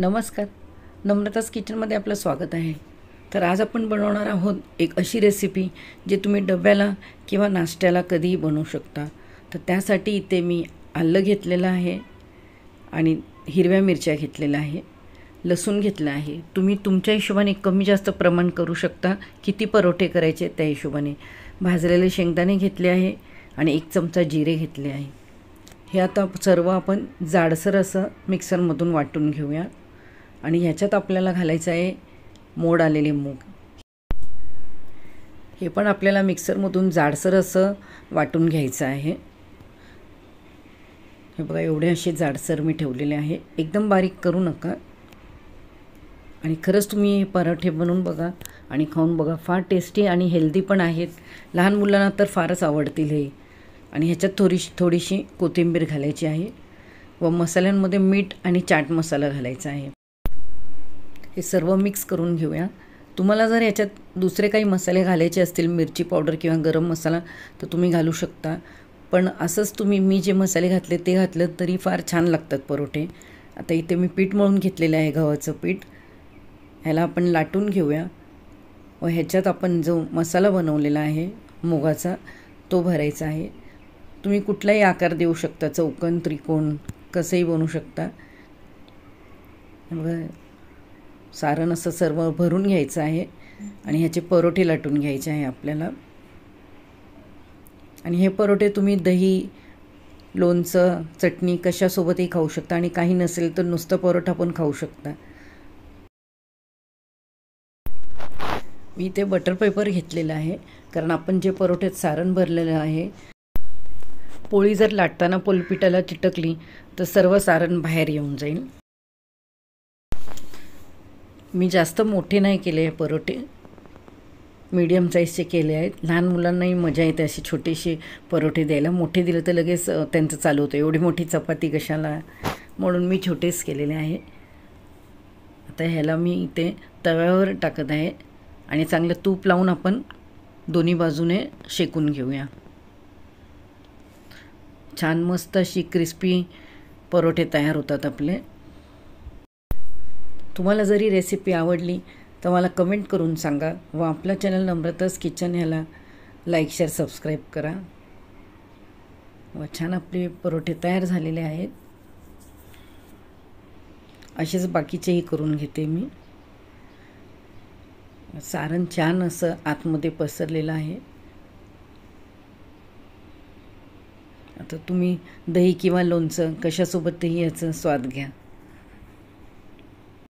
नमस्कार. नम्रताच किचनमध्ये आपलं स्वागत आहे. तर आज आपण बनवणार आहोत एक अशी रेसिपी जे तुम्ही डब्याला किंवा नाश्त्याला कधीही बनवू शकता. तर त्यासाठी इथे मी आलं घेतलेलं आहे आणि हिरव्या मिरच्या घेतलेल्या आहे, लसूण घेतलं आहे. तुम्ही तुमच्या हिशोबाने कमी जास्त प्रमाण करू शकता. किती परोठे करायचे त्या हिशोबाने. भाजलेले शेंगदाणे घेतले आहे आणि 1 चमचा जिरे घेतले आहे. हे आता सर्व आपण जाडसर असं मिक्सरमधून वाटून घेऊया. आणि ह्याच्यात आपल्याला घालायचं आहे मोड आलेले मूग. हे पण आपल्याला मिक्सरमधून जाडसर असं वाटून घ्यायचं आहे. हे बघा, एवढे असे जाडसर मी ठेवलेले आहे. एकदम बारीक करू नका. आणि खरंच तुम्ही हे पराठे बनवून बघा आणि खाऊन बघा. फार टेस्टी आणि हेल्दी पण आहेत. लहान मुलांना तर फारच आवडतील हे. आणि ह्याच्यात थोडीशी कोथिंबीर घालायची आहे व मसाल्यांमध्ये मीठ आणि चाट मसाला घालायचा आहे. हे सर्व मिक्स करून घेऊया. तुम्हाला जर याच्यात दुसरे काही मसाले घालायचे असतील, मिरची पावडर किंवा गरम मसाला, तर तुम्ही घालू शकता. पण असंच तुम्ही मी जे मसाले घातले ते घातलं तरी फार छान लागतात परोठे. आता इथे मी पीठ मळून घेतलेलं आहे, गव्हाचं पीठ. ह्याला आपण लाटून घेऊया व ह्याच्यात आपण जो मसाला बनवलेला आहे मुगाचा तो भरायचा आहे. तुम्ही कुठलाही आकार देऊ शकता, चौकोन, त्रिकोण कसंही बनवू शकता. सारण असं सर्व भरून घ्यायचं आहे आणि ह्याचे परोठे लाटून घ्यायचे आहे आपल्याला. आणि हे परोठे तुम्ही दही, लोणचं, चटणी कशासोबतही खाऊ शकता. आणि काही नसेल तर नुसतं परोठा पण खाऊ शकता. मी इथे बटर पेपर घेतलेला आहे, कारण आपण जे परोठ्यात सारण भरलेलं आहे, पोळी जर लाटताना पोळपीठाला चिटकली तर सर्व सारण बाहेर येऊन जाईल. मी जास्त मोठे नाही केले आहे परोठे, मीडियम साईजचे केले आहेत. लहान मुलांनाही मजा येते असे छोटेसे परोठे द्यायला. मोठे दिले तर लगेच त्यांचं चालू होतं, एवढी मोठी चपाती कशाला, म्हणून मी छोटेच केलेले आहे. आता ह्याला मी इथे तव्यावर टाकत आहे आणि चांगलं तूप लावून आपण दोन्ही बाजूने शेकून घेऊया. छान मस्त अशी क्रिस्पी परोठे तयार होतात आपले. तुम्हाला जरी रेसिपी आवडली तर मला कमेंट करून सांगा व आपला चॅनल नम्रताच किचन ह्याला लाईक, शेअर, सबस्क्राईब करा. व छान आपले परोठे तयार झालेले आहेत. असेच बाकीचेही करून घेते मी. सारण छान असं आतमध्ये पसरलेलं आहे. आता तुम्ही दही किंवा लोणचं कशासोबतही याचा स्वाद घ्या.